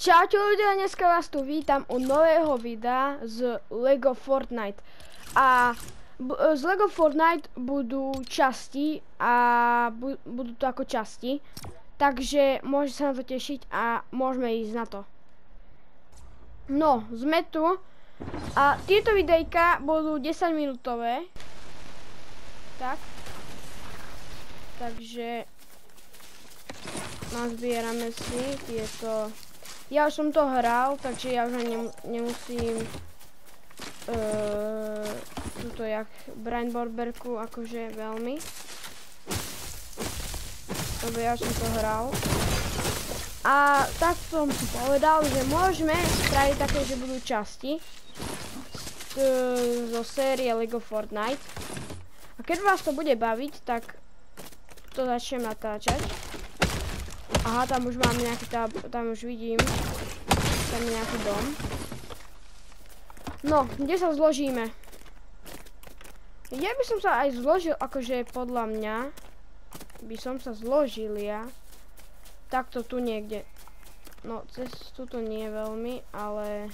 Čaute ľudia, dneska vás tu vítam u nového videa z LEGO Fortnite. A z LEGO Fortnite budú časti a budú to ako časti. Takže môžete sa na to tešiť a môžeme ísť na to. No, sme tu. A tieto videjka budú 10 minútové. Tak. Takže nazbierame si tieto. Ja už som to hral, takže ja už nemusím tuto jak Brian Borberku akože veľmi. Lebo ja už som to hral. A tak som si povedal, že môžeme spraviť také, že budú časti zo série LEGO Fortnite. A keď vás to bude baviť, tak to začnem natáčať. Aha, tam už mám nejaký, tam už vidím, tam je nejaký dom. No, kde sa zložíme? Ja by som sa aj zložil, akože podľa mňa, by som sa zložil ja, takto tu niekde. No, cez tuto nie veľmi, ale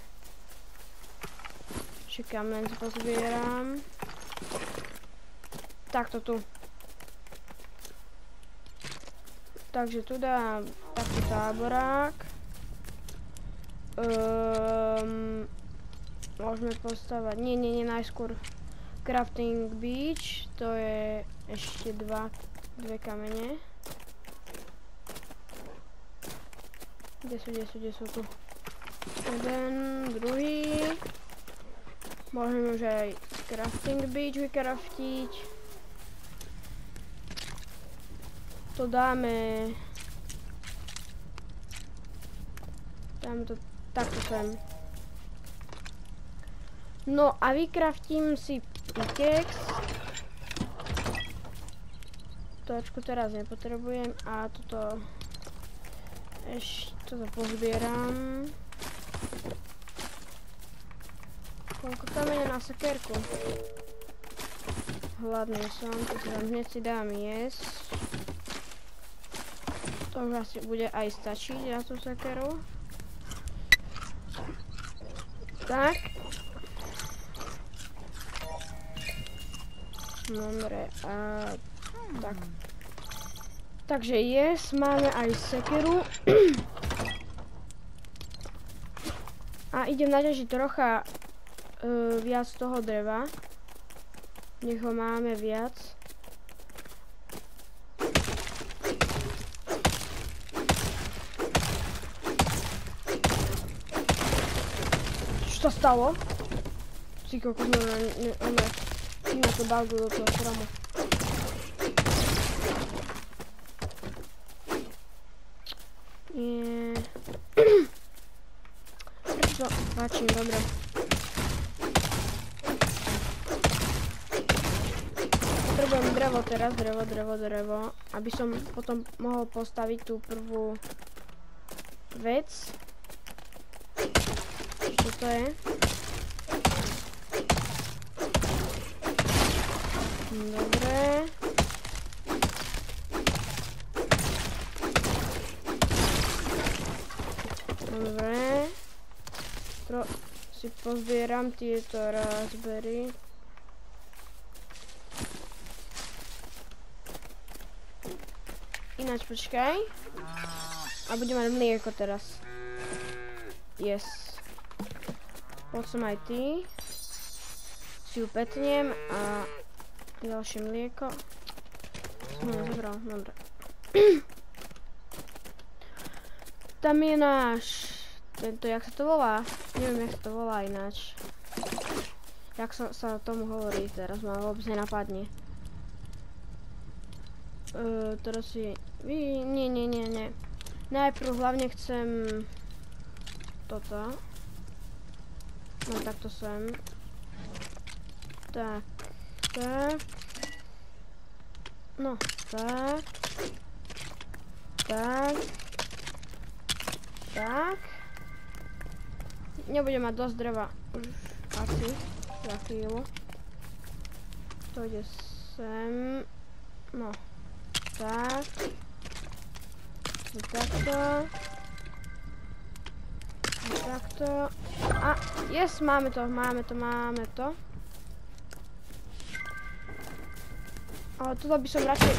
čekám, len pozbieram. Takto tu. Takže tu dám taký táborák. Môžeme postavať, nie, najskôr Crafting Beach, to je ešte dve kamene. Kde sú tu? Jeden, druhý. Môžeme už aj Crafting Beach vykraftiť. To dáme to takto sem. No a vykraftím si pickaxe. Točku teraz nepotrebujem a toto ešte toto pozbieram. Koľko kamene na sekerku? Hladný som, takže hneď si dám jesť. To už asi bude aj stačiť na tú sekeru. Tak. Dobre, a tak. Takže máme aj sekeru. A idem naťažiť trocha viac toho dreva. Nech ho máme viac. Čo sa stalo? Si kokos, na to balgu do toho stromu. Prečo? Páčim, dobre. Potrebujem drevo teraz, drevo, aby som potom mohol postaviť tú prvú vec. Čo to je? Dobre. Dobre. Si pozbieram tieto raspberry. Ináč počkaj. A budem mať mlieko teraz. Yes. Poď som aj ty. Si ju petnem a ďalšie mlieko. Som ho nezobral, dobre. Tam je náš, tento, jak sa to volá? Neviem, jak sa to volá ináč. Jak sa tomu hovorí teraz, ma vôbec nenapadne. Teraz si, nie. Najprv hlavne chcem toto. No takto sem. Tak. No, tak. Nebudem mať dosť dreva už asi za chvíľu. To ide sem. No, tak. Takto. takto. A, yes, máme to. Ale toto by som radšej...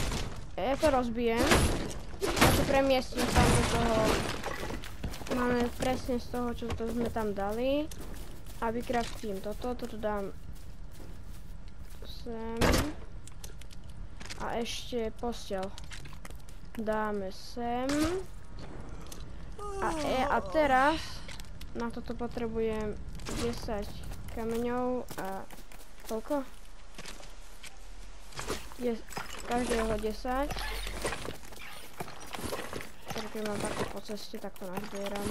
Ja to rozbijem. Ja to premiestním tam do toho. Máme presne z toho, čo to sme tam dali. A vykraftím toto dám sem. A ešte posteľ dáme sem. A teraz na toto potrebujem 10 kameňov a koľko? Každého 10. Keď mám takto po ceste, tak to nazbieram.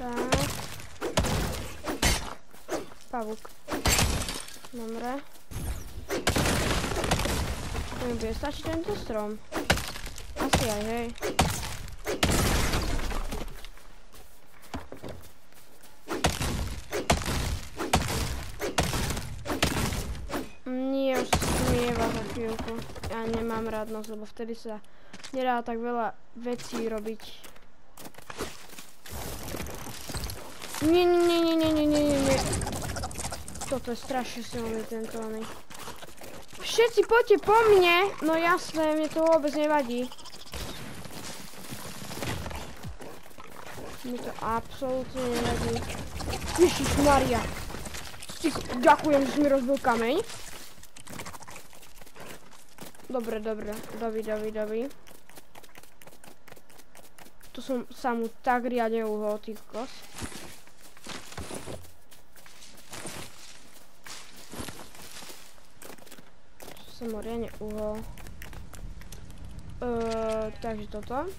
Tak. Pavúk. Dobre. To mi bude stačiť tento strom. Asi aj, hej. Nie, už sa smieva za chvíľku. Ja nemám radnosť, lebo vtedy sa nedá tak veľa vecí robiť. Nie. Toto je strašne silný tento oný. Všetci poďte po mne! No jasné, mne to vôbec nevadí. Mne to absolútne nevadí. Ježišmaria. Ďakujem, že si mi rozbil kameň. Dobre, dovi. Tu som sa mu tak riadne uhol, tých kos. Tu som mu riadne uhol. Takže toto.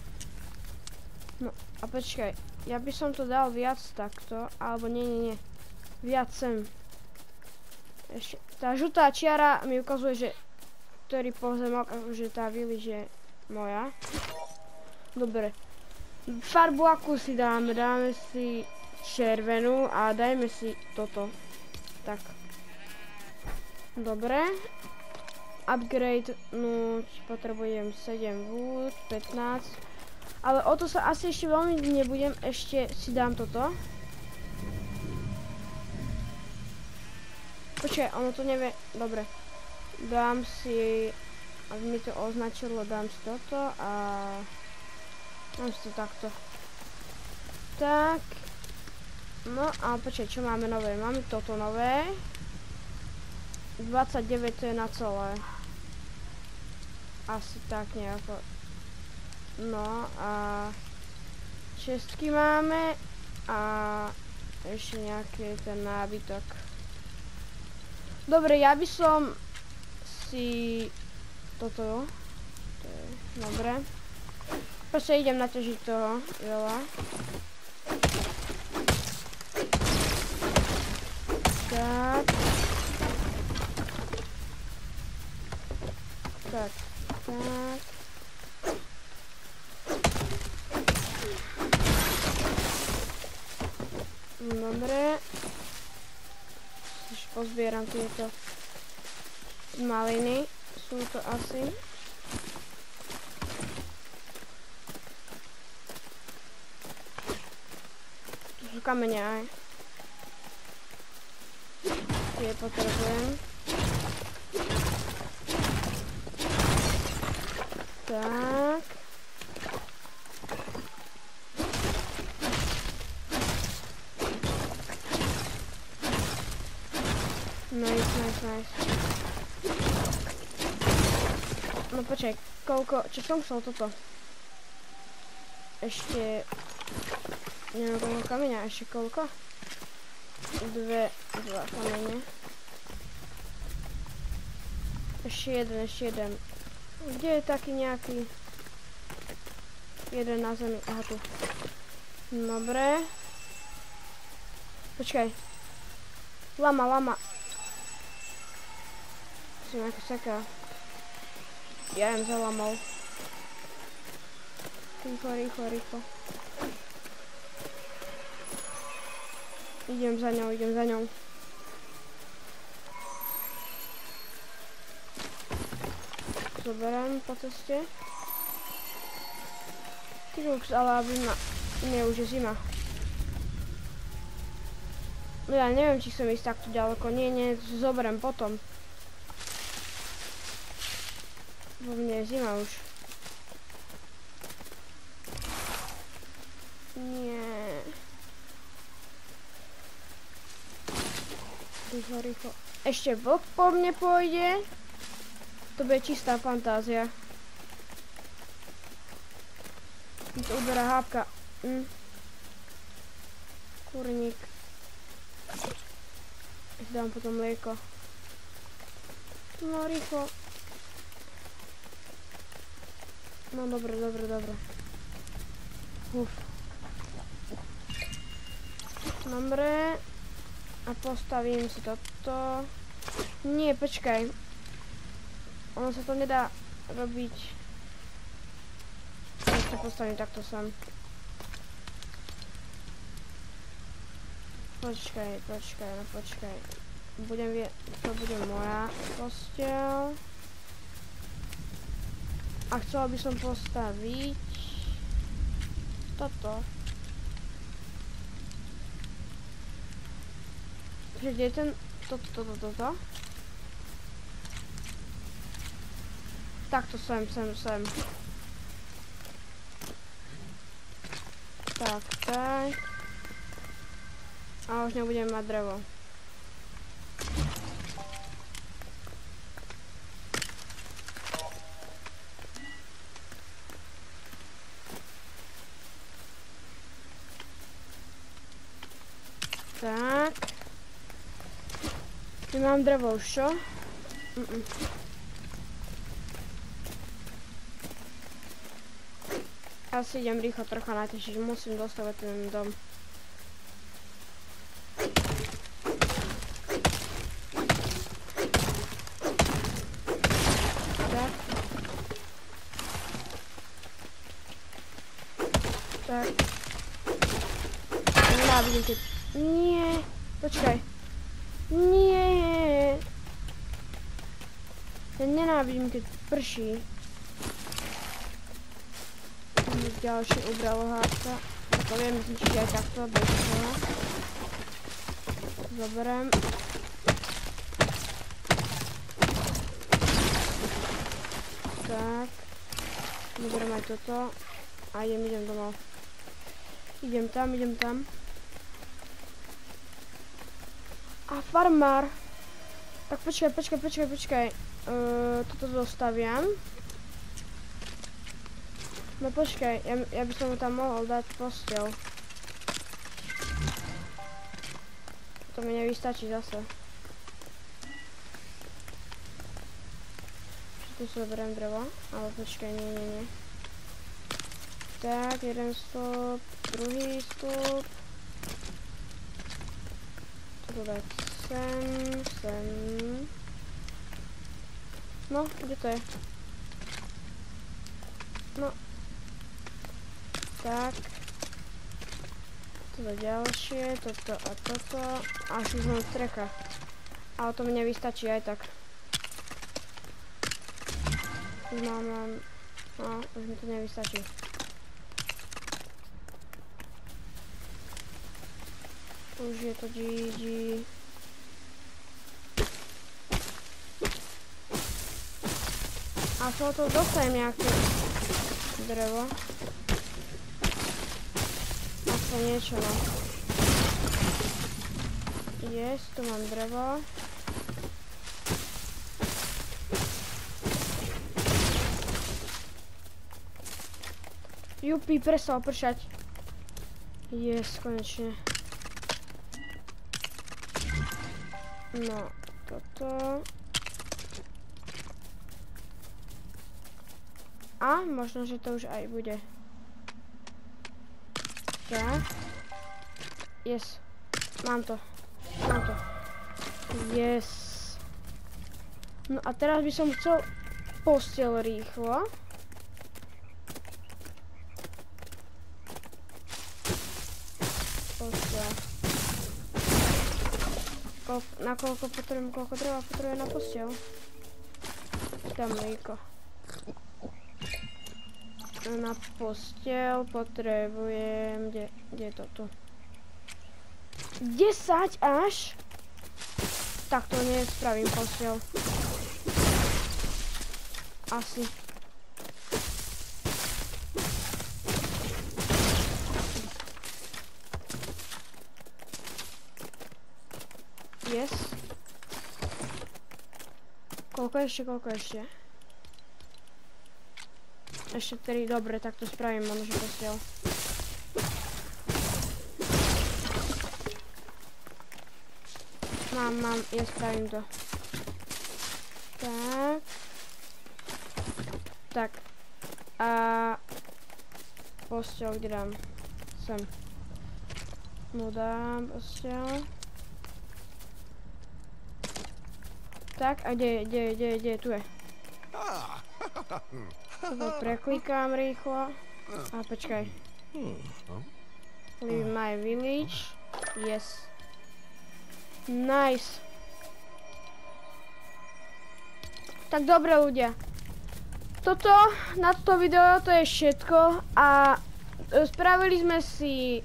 No a počkaj, ja by som to dal viac takto, alebo nie. Viac sem. Ešte, tá žltá čiara mi ukazuje, že ktorý pozemok, akože tá village je moja. Dobre. Farbu akú si dáme? Dáme si červenú a dajme si toto. Tak. Dobre. Upgrade, no potrebujem 7 wood, 15. Ale o to sa asi ešte veľmi nebudem, ešte si dám toto. Počkaj, ono to nevie, dobre. Dám si, aby mi to označilo, dám si toto a dám si to takto. Tak. No a počkaj, čo máme nové? Máme toto nové. 29 to je na celé. Asi tak nejako. No a šestky máme a ešte nejaký ten nábytok. Dobre, ja by som si toto, to je dobre. Proste idem naťažiť toho veľa. Tak. Tak. Dobre. Už pozbieram tieto maliny. Sú to asi. Tu sú kamene aj. Tie potrebujem. Tak. Nice. No počkaj, koľko, čo som šel toto? Ešte, neviem koľko kameňa, ešte koľko? Dva kamene. Ešte jeden. Kde je taký nejaký? Jeden na zemi, aha tu. Dobre. Počkaj. Lama. Som nejaká seka. Ja jem za lamou. Rýchlo. Idem za ňou. zoberiem po ceste. Tyrux, ale aby ma... Nie, už je zima. No ja neviem, či chcem ísť takto ďaleko. Nie, zoberiem potom. Vo mne je zima už. Nie. Rýchlo. Ešte vlk po mne pôjde. To bude čistá fantázia. Mi to uberá hápka. Kurník. Dám potom mlieko. No rýchlo. No dobre. Uf. Dobre. A postavím si toto. Nie, počkaj. Ono sa to nedá robiť. Ešte postavím takto sem. Počkaj. To bude moja posteľ. A chcela by som postaviť toto. Kde je ten... Toto. Takto sem. Tak. A už nebudem mať drevo. Tak. Nemám drevo už, čo? Asi idem rýchlo trocha natešiť, musím dostavať ten dom. Tak. Nenávidím keď... Nie, počkaj. Nie. Ja nenávidím keď prší. Ďalšie ubralo hápka. To viem zničiť aj takto, bez toho. Zoberiem. Tak. Zoberiem aj toto. A idem domov. Idem tam. A farmár. Tak počkaj. Toto dostaviam. No počkaj, ja by som mu tam mohol dať posteľ. To mi nevystačí zase. Tu si zoberiem drevo, ale počkaj, nie. Tak, jeden stĺp, druhý stĺp. Toto dať sem. No, kde to je? No. Tak. Toto ďalšie, toto a toto. Až už mám strecha. Ale to mi nevystačí aj tak. Už mám... No, už mi to nevystačí. Už je to GG. A z toho dostajem nejaké drevo. Aspoň niečo, no. Yes, tu mám drevo. Jupi, prestal pršať. Yes, konečne. No, toto. A možno, že to už aj bude. Tak. Yes. Mám to. Yes. No a teraz by som chcel posteľ rýchlo. Posteľ. Na koľko potrebujem, koľko dreva potrebujem na posteľ? Dám mlieko. Na posteľ potrebujem... Kde je to tu? 10 až? Tak to nespravím posteľ. Asi. Yes. Koľko ešte? Ešte 3, dobre, tak to spravím, možno postiel. Mám, ja spravím to. Tak. Tak. A... postiel, kde dám? Sem. No dám postiel. Tak, a kde, tu je. To preklikám rýchlo. A počkaj. Leave my village. Yes. Nice. Tak dobre ľudia. Toto, na toto video to je všetko a spravili sme si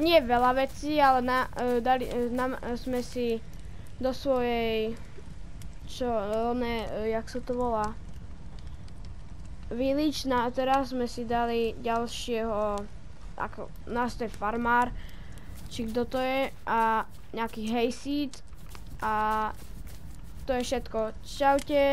nie veľa vecí, ale sme si do svojej jak sa to volá? Village, a teraz sme si dali ďalšieho, ako nástroj farmár, či kto to je, a nejaký hayseed a to je všetko. Čaute.